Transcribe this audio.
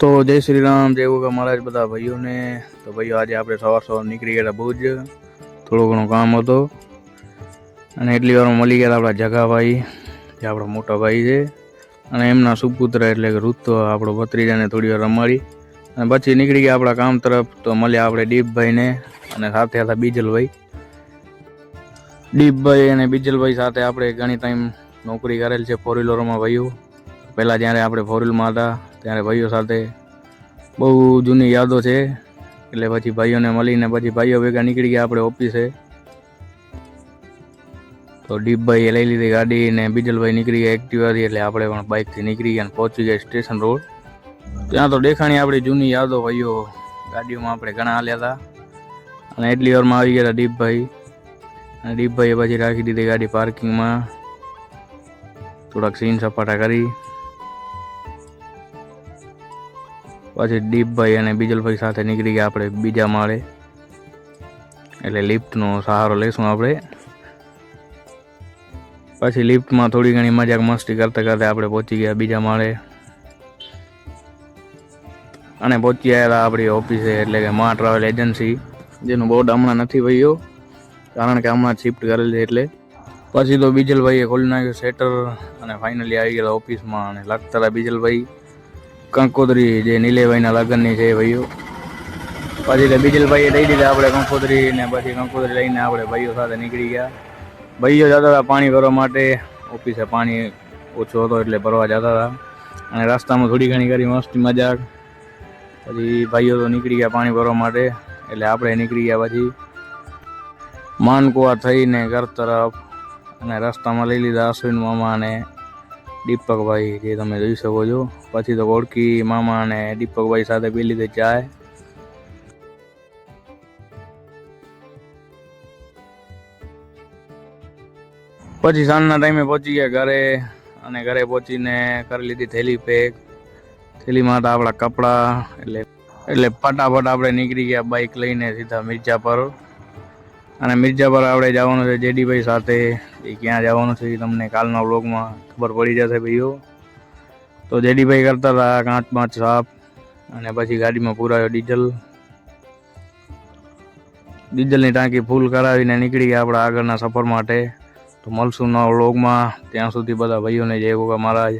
તો જય શ્રી રામ, જય ગોગા મહારાજ બધા ભાઈઓને. તો ભાઈઓ આજે આપણે સવાર નીકળી ગયા ભુજ, થોડું ઘણું કામ હતો અને એટલી વારમાં મળી ગયા આપણા જગાભાઈ, જે આપણા મોટા ભાઈ છે, અને એમના સુપુત્ર એટલે કે ઋતુ આપણો ભત્રીજાને થોડી વાર રમાડી અને પછી નીકળી ગયા આપણા કામ તરફ. તો મળ્યા આપણે દીપભાઈને અને સાથે હતા બીજલભાઈ. દીપભાઈ અને બીજલભાઈ સાથે આપણે ઘણી ટાઈમ નોકરી કરેલ છે ફોર વ્હીલરોમાં ભાઈઓ. પહેલાં જ્યારે આપણે ફોર વ્હીલમાં હતા ત્યારે ભાઈઓ સાથે બહુ જૂની યાદો છે. એટલે પછી ભાઈઓને મળીને પછી ભાઈઓ ભેગા નીકળી ગયા આપણે ઓફિસે. તો દીપભાઈએ લઈ લીધી ગાડી ને બીજલભાઈ નીકળી ગયા એક્ટિવાથી, એટલે આપણે પણ બાઇકથી નીકળી ગયા અને પહોંચી ગયા સ્ટેશન રોડ. ત્યાં તો દેખાણી આપણી જૂની યાદો ભાઈઓ. ગાડીઓમાં આપણે ઘણા હાલ્યા હતા અને એટલી વારમાં આવી ગયા હતા દીપભાઈ. અને દીપભાઈએ પછી રાખી દીધી ગાડી પાર્કિંગમાં, થોડાક સીન સપાટા કરી. પછી દીપભાઈ અને બીજલભાઈ સાથે નીકળી ગયા આપણે બીજા માળે, એટલે લિફ્ટનો સહારો લઈશું આપણે. પછી લિફ્ટમાં થોડી ઘણી મજાક મસ્તી કરતા કરતા આપણે પહોંચી ગયા બીજા માળે અને પહોંચી આવ્યા આપણી ઓફિસે, એટલે કે મા ટ્રાવેલ એજન્સી, જેનું બોર્ડ હમણાં નથી ભાઈઓ, કારણ કે હમણાં શિફ્ટ કરેલ છે. એટલે પછી તો બીજલભાઈએ ખોલી નાખ્યું શેટર અને ફાઇનલી આવી ગયા ઓફિસમાં. અને લાગતા હતા બીજલભાઈ કંકોત્રી, જે નીલેભાઈના લગ્નની છે ભાઈઓ. પછી તો બીજલભાઈએ દઈ દીધા આપણે કંકોત્રી, ને પછી કંકોત્રી લઈને આપણે ભાઈઓ સાથે નીકળી ગયા. ભાઈઓ જતા હતા પાણી ભરવા માટે, ઓફિસે પાણી ઓછું હતો એટલે ભરવા જતા હતા અને રસ્તામાં થોડી ઘણી કરી મસ્તી મજાક. પછી ભાઈઓ તો નીકળી ગયા પાણી ભરવા માટે, એટલે આપણે નીકળી ગયા પછી માનકુવા થઈને ઘર તરફ. અને રસ્તામાં લઈ લીધા અશ્વિન મામા અને દીપકભાઈ, જે તમે જોઈ શકો છો. પછી તો ઓળખી મામા અને દીપકભાઈ સાથે પી લીધી ચાય. પછી સાંજના ટાઈમે પહોંચી ગયા ઘરે, અને ઘરે પહોંચીને કરી લીધી થેલી પેક. થેલીમાં હતા આપણા કપડાં, એટલે ફટાફટ આપણે નીકળી ગયા બાઇક લઈને સીધા મિર્જાપર. અને મિર્જાપર આપણે જવાનું છે જેડીભાઈ સાથે. એ ક્યાં જવાનું છે એ તમને કાલના વ્લોગમાં ખબર પડી જશે ભાઈઓ. તો જેડીભાઈ કરતા હતા કાંચ સાફ, અને પછી ગાડીમાં પુરાયો ડીઝલની ટાંકી ફૂલ કરાવીને નીકળી ગયા આપણા આગળના સફર માટે. તો મળશું નવા વ્લોગમાં, ત્યાં સુધી બધા ભાઈઓને જય ગોગા મહારાજ.